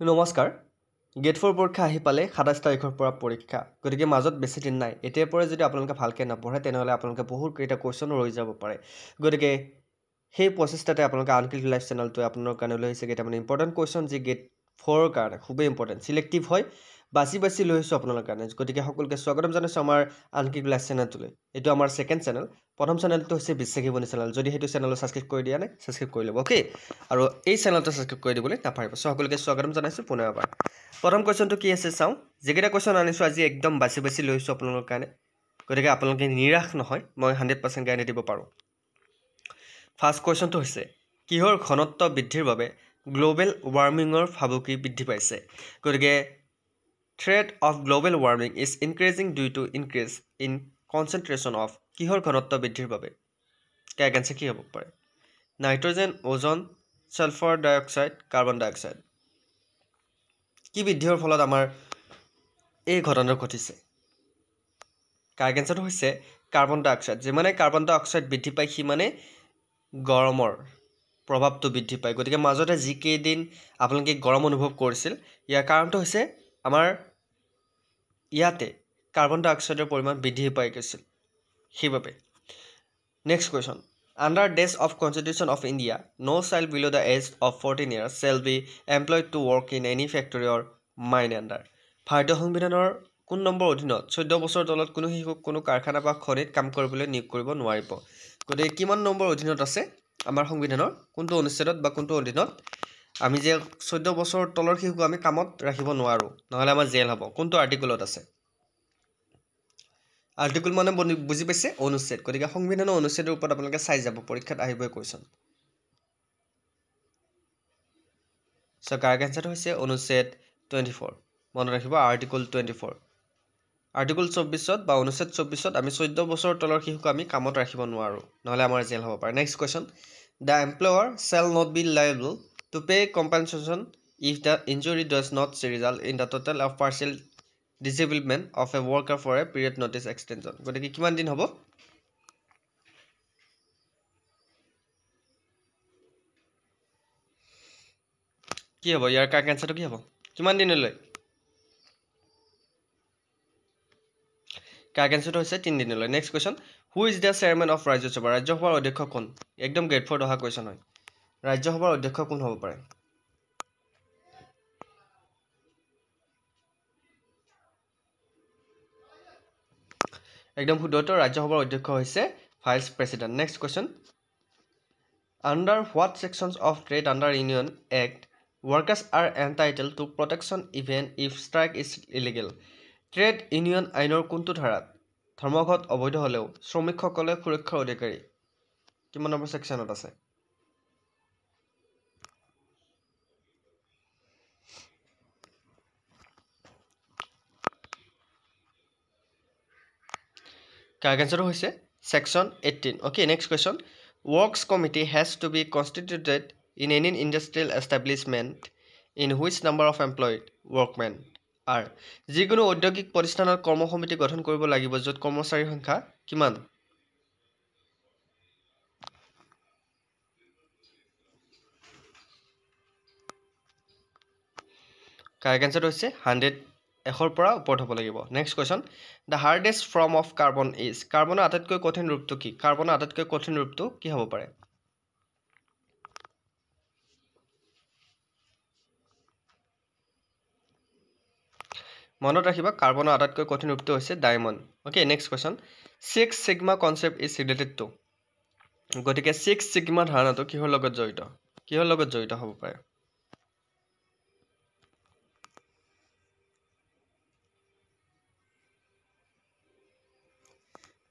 নমস্কাৰ গেট 4 পৰীক্ষা আহি পালে 27 তাৰিখৰ পৰা পৰীক্ষা গতিকে মাজত বেছি দিন নাই এতিয়াৰ পৰা যদি আপোনালোকে ভালকৈ নপঢ়ে তেনেহলে আপোনালোকে বহুত কেইটা কোৱেশ্চন ৰৈ যাব পাৰে গতিকে সেই প্ৰচেষ্টাতে আপোনালোকে আনকিল লাইভ চেনেলটো আপোনালোকৰ কাৰণে লৈ আহিছে কেইটামান ইম্পৰ্টেণ্ট কোৱেশ্চন যি গেট 4 ৰ কাৰণে খুবেই ইম্পৰ্টেণ্ট সিলেক্টিভ হয় বাছি লৈ আহিছোঁ আপোনালোকৰ কাৰণে গতিকে সকলোকে স্বাগতম জনাইছোঁ আমাৰ আনকিল লাইভ চেনেলটোলৈ এইটো আমাৰ সেকেন্ড চেনেল প্ৰথম চেনেলটো হৈছে বিশ্বাসীবনী চেনেল যদি সেইটো চেনেলটো সাবস্ক্ৰাইব কৰি দিয়া নাই সাবস্ক্ৰাইব কৰি ল'ব ওকে আৰু এই চেনেলটো সাবস্ক্ৰাইব কৰি দিবলৈ নাপাহৰিব সকলোকে স্বাগতম জনাইছোঁ পুনৰ এবাৰ প্ৰথম কোৱেশ্চনটো কি আছে চাওঁ যেকেইটা কোৱেশ্চন আনিছোঁ আজি একদম বাছি লৈ আহিছোঁ আপোনালোকৰ কাৰণে গতিকে আপোনালোকে নিৰাশ নহয় মই 100% গ্যাৰান্টি দিব পাৰোঁ ফাৰ্ষ্ট কোৱেশ্চনটো হৈছে কিহৰ ঘনত্ব বৃদ্ধিৰ বাবে গ্লোবেল ওয়াৰ্মিঙৰ ভাবুকি বৃদ্ধি পাইছে গতিকে threat of global warming is increasing due to increase in concentration of কিহৰ ঘনত্ব বৃদ্ধিৰ বাবে কাৰেক্ট আনসাৰ কি হ'ব পাৰে নাইট্ৰজেন ওজন সালফাৰ ডাই অক্সাইড কাৰ্বন ডাই অক্সাইড কি বৃদ্ধিৰ ফলত আমাৰ এই ঘটনা ঘটিছে কাৰেক্ট আনসাৰটো হৈছে কাৰ্বন ডাই অক্সাইড যিমানে কাৰ্বন ডাই অক্সাইড বৃদ্ধি পায় সিমানে গৰমৰ প্ৰভাৱটো বৃদ্ধি পায় গতিকে মাজতে যি কেইদিন আপোনালোকে গৰম অনুভৱ কৰিছিল ইয়াৰ কাৰণটো হৈছে আমাৰ ইয়াতে কাৰ্বন ডাই অক্সাইডৰ পৰিমাণ বৃদ্ধি পাই গৈছিল সেইবাবে next question Under days of Constitution of India, no child below the age of 14 years shall be employed to work in any factory or mine under. ভাৰতীয় সংবিধানৰ কোন নম্বৰ অধীনত 14 বছৰ তলত কোনো শিশুক কোনো কাৰখানা বা খনিত কাম কৰিবলৈ নিয়োগ কৰিব নোৱাৰিব গতিকে কিমান নম্বৰ অধীনত আছে আমাৰ সংবিধানৰ কোনটো অনুচ্ছেদত বা কোনটো অধীনত আমি যে 14 বছৰ তলৰ শিশুক আমি কামত ৰাখিব নোৱাৰো নহলে আমাৰ জেল হ'ব কোনটো আৰ্টিকলত আছে আৰ্টিকল মানে বুজি পাইছে অনুচ্ছেদ গতিকে সংবিধানৰ অনুচ্ছেদৰ ওপৰত আপোনালোকে চাই যাব পৰীক্ষাত আহিবই কোৱেশ্চন সো কাৰেক্ট আনসাৰটো হৈছে অনুচ্ছেদ 24 মনত ৰাখিব আৰ্টিকল 24 আৰ্টিকল 24ত বা অনুচ্ছেদ 24ত আমি 14 বছৰ তলৰ শিশুক আমি কামত ৰাখিব নোৱাৰো নহলে আমাৰ জেল হ'ব পাৰে next question The employer shall not be liable to pay compensation if the injury does not result in the total or partial disablement of a worker for a period notice extension গতিকে কিমান দিন হ'ব কি হ'ব ইয়াৰ correct আনসাৰটো কি হ'ব কিমান দিনলৈ কাৰেক্ট আনসাৰটো হৈছে 3 দিনলৈ next question who is the chairman of Rajya Sabha ৰাজ্যসভাৰ অধ্যক্ষ কোন একদম গ্ৰেড 4 অহা কোৱেশ্চন হয় ৰাজ্যসভাৰ অধ্যক্ষ কোন হ'ব পাৰে একদম শুদ্ধ ৰাজ্যসভাৰ অধ্যক্ষ হৈছে vice president next question Under what sections of Trade under Union Act workers are entitled to protection even if strike is illegal trade union আইনৰ কোনটো ধাৰাত ধৰ্মঘট অবৈধ হলেও শ্ৰমিকসকলে সুৰক্ষাৰ অধিকাৰী কিমান নম্বৰ সেকশনত আছে কাৰেক্ট আনসাৰটো হৈছে section 18 okay next question works committee has to be constituted in any industrial establishment in which number of employed workmen are যিকোনো ঔদ্যোগিক প্ৰতিষ্ঠানৰ কৰ্ম সমিতি গঠন কৰিব লাগিব যত কৰ্মচাৰীৰ সংখ্যা কিমান কাৰেক্ট আনসাৰটো হৈছে 100 এখৰ পৰা ওপৰত হ'ব লাগিব next question the hardest form of carbon is কাৰ্বনৰ আটাইতকৈ কঠিন ৰূপটো কি কাৰ্বনৰ আটাইতকৈ কঠিন ৰূপটো কি হ'ব পাৰে মনত ৰাখিবা কাৰ্বনৰ আটাইতকৈ কঠিন ৰূপটো হৈছে diamond okay next question 6 sigma concept is related to গতিকে 6 sigma ধাৰণাটো কিহৰ লগত জড়িত হ'ব পাৰে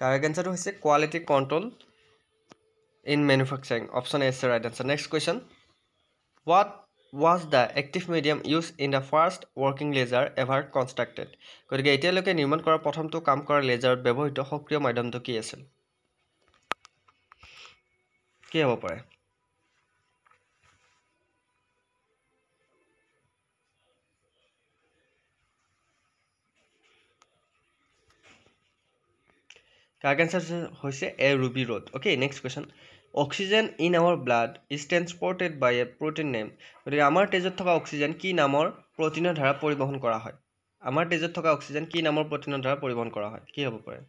কাৰেক্ট আনসাৰটো হৈছে quality control in manufacturing option A is the right answer next question what was the active medium used in the first working laser ever constructed গতিকে এতিয়ালৈকে নিৰ্মাণ কৰা প্ৰথমটো কাম কৰা লেজাৰত ব্যৱহৃত সক্ৰিয় মাধ্যমটো কি আছিল কি হ'ব পাৰে কাৰেক্ট আনসাৰ হৈছে a ruby rod okay next question oxygen in our blood is transported by a protein name গতিকে আমাৰ তেজত থকা অক্সিজেন কি নামৰ প্ৰটিনৰ দ্বাৰা পৰিবহণ কৰা হয় আমাৰ তেজত থকা অক্সিজেন কি নামৰ প্ৰটিনৰ দ্বাৰা পৰিবহণ কৰা হয় কি হ'ব পাৰে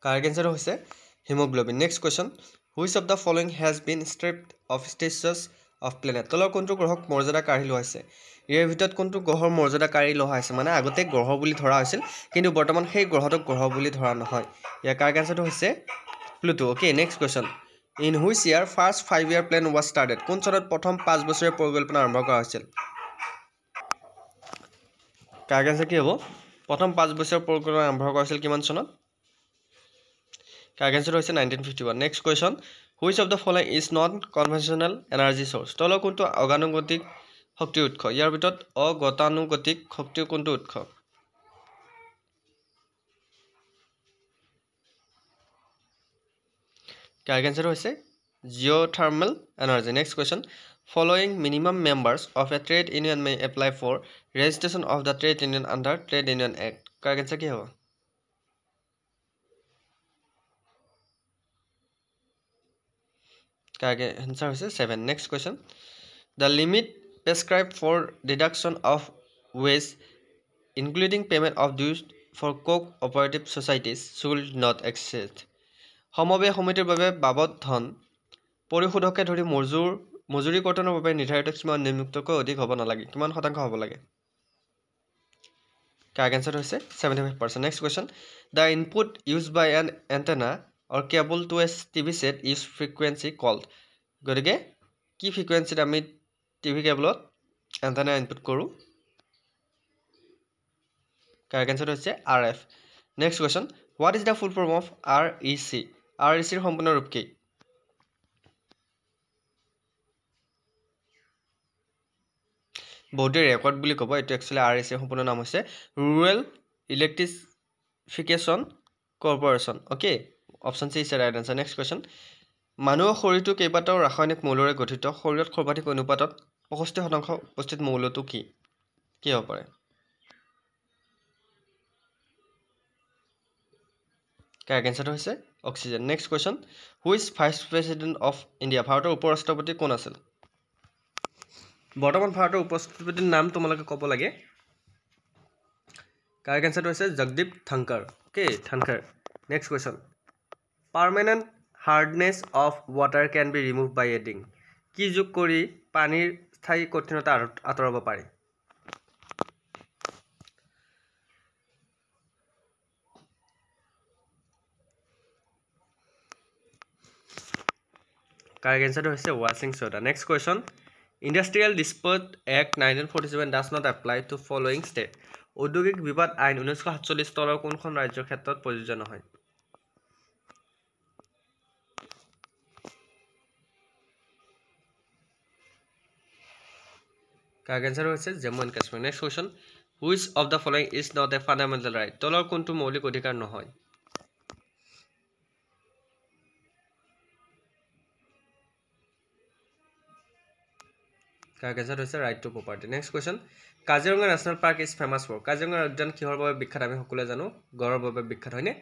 কাৰেক্ট এনসাৰ হৈছে haemoglobin next question which of the following has been striped of status of planet তলৰ কোনটো গ্ৰহক মৰ্যাদা কাঢ়ি লোৱা হৈছে ইয়াৰ ভিতৰত কোনটো গ্ৰহৰ মৰ্যাদা কাঢ়ি লোৱা হৈছে মানে আগতে গ্ৰহ বুলি ধৰা হৈছিল কিন্তু বৰ্তমান সেই গ্ৰহটোক গ্ৰহ বুলি ধৰা নহয় ইয়াৰ কাৰেক্ট এনসাৰটো হৈছে Pluto okay next question in which ইয়াৰ first 5-year plan was started কোন চনত প্ৰথম 5 বছৰীয়া পৰিকল্পনা আৰম্ভ কৰা হৈছিল কাৰেক্ট এনসাৰ কি হ'ব প্ৰথম 5 বছৰীয়া পৰিকল্পনা আৰম্ভ কৰা হৈছিল কিমান চনত কাৰেক্ট এনসাৰ হৈছে 1951 next question which of the following is non conventional energy source তলৰ কোনটো অগতানুগতিক শক্তিৰ উৎস ইয়াৰ ভিতৰত অগতানুগতিক শক্তিৰ কোনটো উৎস কাৰেক্ট এনসাৰ হৈছে geothermal energy next question following minimum members of a trade union may apply for registration of the trade union under trade union act correct answer কি হ'ব Correct answer is 7. Next question. The limit prescribed for deduction of waste, including payment of dues for cooperative societies, should not exceed. সমবায় সমিতিৰ বাবে বাবদ ধন পৰিশোধকে ধৰি মজুৰি কৰ্তনৰ বাবে নিৰ্ধাৰিত সীমা নিম্নোক্তকৈ অধিক হ'ব নালাগে কিমান শতাংশ হ'ব লাগে Correct answer হৈছে 75%. Next question. The input used by an antenna or cable to a TV set is frequency called. গতিকে কি ফ্ৰিকুৱেন্সিত আমি টিভি কেবলত এণ্টেনা ইনপুট কৰোঁ কাৰেক্ট এনসাৰ হৈছে RF next question what is the full form of REC RECৰ সম্পূৰ্ণ ৰূপ কি বহুতে record বুলি ক'ব এইটো একচুৱেলি RECৰ সম্পূৰ্ণ নাম হৈছে rural electrification corporation okay option C is right answer next question মানুহৰ শৰীৰটো কেইবাটাও ৰাসায়নিক মৌলৰে গঠিত শৰীৰত সৰ্বাধিক অনুপাতত 65% উপস্থিত মৌলটো কি কি হ'ব পাৰে কাৰেক্ট এনসাৰটো হৈছে oxygen next question which vice president of India ভাৰতৰ উপৰাষ্ট্ৰপতি কোন আছিল বৰ্তমান ভাৰতৰ উপৰাষ্ট্ৰপতিৰ নাম তোমালোকে ক'ব লাগে কাৰেক্ট এনসাৰটো হৈছে Jagdeep Dhankhar okay Dhankhar next question permanent hardness of water can be remove by adding কি যোগ কৰি পানীৰ স্থায়ী কঠিনতা আঁতৰাব পাৰি কাৰেক্ট এনসাৰটো হৈছে ৱাশ্বিং soda next question industrial dispute act 1947 does not apply to following state ঔদ্যোগিক বিবাদ আইন 1947 তলৰ কোনখন ৰাজ্যৰ ক্ষেত্ৰত প্ৰযোজ্য নহয় কাৰেক্ট এনসাৰ হৈছে Jammu and Kashmir next question which of the following is not a fundamental right তলৰ কোনটো মৌলিক অধিকাৰ নহয় কাৰেক্ট এনসাৰ হৈছে right to property next question Kaziranga national park is famous for Kaziranga উদ্যান কিহৰ বাবে বিখ্যাত আমি সকলোৱে জানো গড়ৰ বাবে বিখ্যাত হয়নে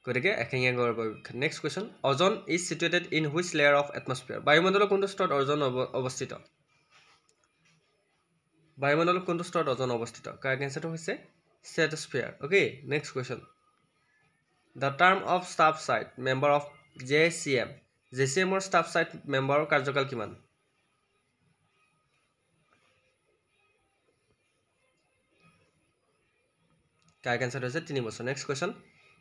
গতিকে এশিঙীয়া গড়ৰ বাবে বিখ্যাত next question ozone is situated in which layer of atmosphere বায়ুমণ্ডলৰ কোনটো স্তৰত অজন অৱস্থিত বায়ুমণ্ডলৰ কোনটো স্তৰত অজন অৱস্থিত কাৰেক্ট এনসাৰটো হৈছে stratosphere okay next question the term of staff side member of JCMৰ ষ্টাফ চাইট মেম্বাৰৰ কাৰ্যকাল কিমান কাৰেক্ট এনসাৰ হৈছে 3 বছৰ next question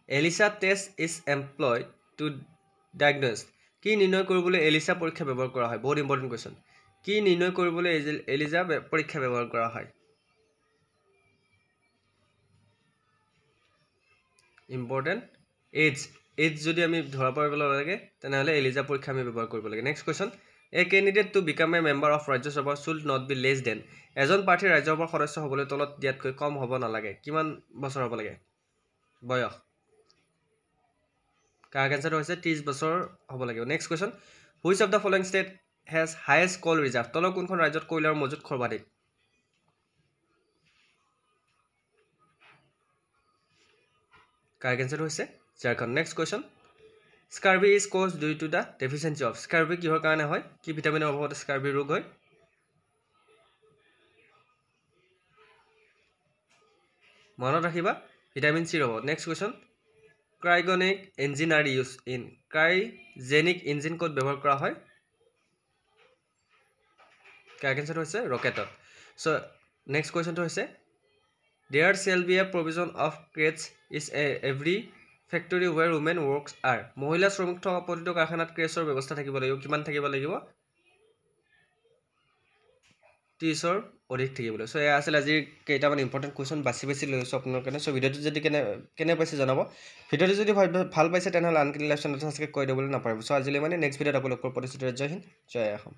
ELISA test is employed to diagnose কি নিৰ্ণয় কৰিবলৈ এলিসা পৰীক্ষা ব্যৱহাৰ কৰা হয় বহুত ইম্পৰ্টেণ্ট কোৱেশ্চন কি নিৰ্ণয় কৰিবলৈ এলিসা পৰীক্ষা ব্যৱহাৰ কৰা হয় ইম্পৰ্টেণ্ট এইজ যদি আমি ধৰা পৰিব লাগে তেনেহ'লে এলিসা পৰীক্ষা আমি ব্যৱহাৰ কৰিব লাগে next question a candidate to become a member of Rajya Sabha should not be less than এজন প্ৰাৰ্থী ৰাজ্যসভাৰ সদস্য হ'বলৈ তলত দিয়াতকৈ কম হ'ব নালাগে কিমান বছৰ হ'ব লাগে বয়স কাৰেক্ট এনচাৰটো হৈছে 30 বছৰ হ'ব লাগিব next question which of the following state has highest coal reserve তলৰ কোনখন ৰাজ্যত কয়লাৰ মজুত সৰ্বাধিক কাৰেক্ট এনচাৰটো হৈছে Jharkhand next question scurvy is cause due to the deficiency of scurvy কিহৰ কাৰণে হয় কি ভিটামিনৰ অভাৱত স্কাৰ্বি ৰোগ হয় মনত ৰাখিবা ভিটামিন চিৰ অভাৱত next question cryogenic engine are use in cryogenic engine ক'ত ব্যৱহাৰ কৰা হয় কাৰেক্ট এনচাৰটো হৈছে ৰকেটত চ' নেক্সট কুৱেশ্যনটো হৈছে there shall be a provision of creches is every factory where women works are মহিলা শ্ৰমিক থকা প্ৰতিটো কাৰখানাত ক্ৰেছৰ ব্যৱস্থা থাকিব লাগিব কিমান থাকিব লাগিব 30ৰ অধিক থাকিব লাগিব চ' এয়া আছিল আজিৰ কেইটামান ইম্পৰ্টেণ্ট কুৱেশ্যন বাছি লৈ আছোঁ আপোনাৰ কাৰণে চ' ভিডিঅ'টো যদি কেনে পাইছে জনাব ভিডিঅ'টো যদি ভাল পাইছে তেনেহ'লে আনকি লাইভ চেনেলটো ছাবস্ক্ৰাইব কৰি দিবলৈ নাপাহৰিব চ' আজিলৈ মানে নেক্সট ভিডিঅ'ত আপোনালোকৰ প্ৰতিশ্ৰুতি জয় হিন্দ জয় অসম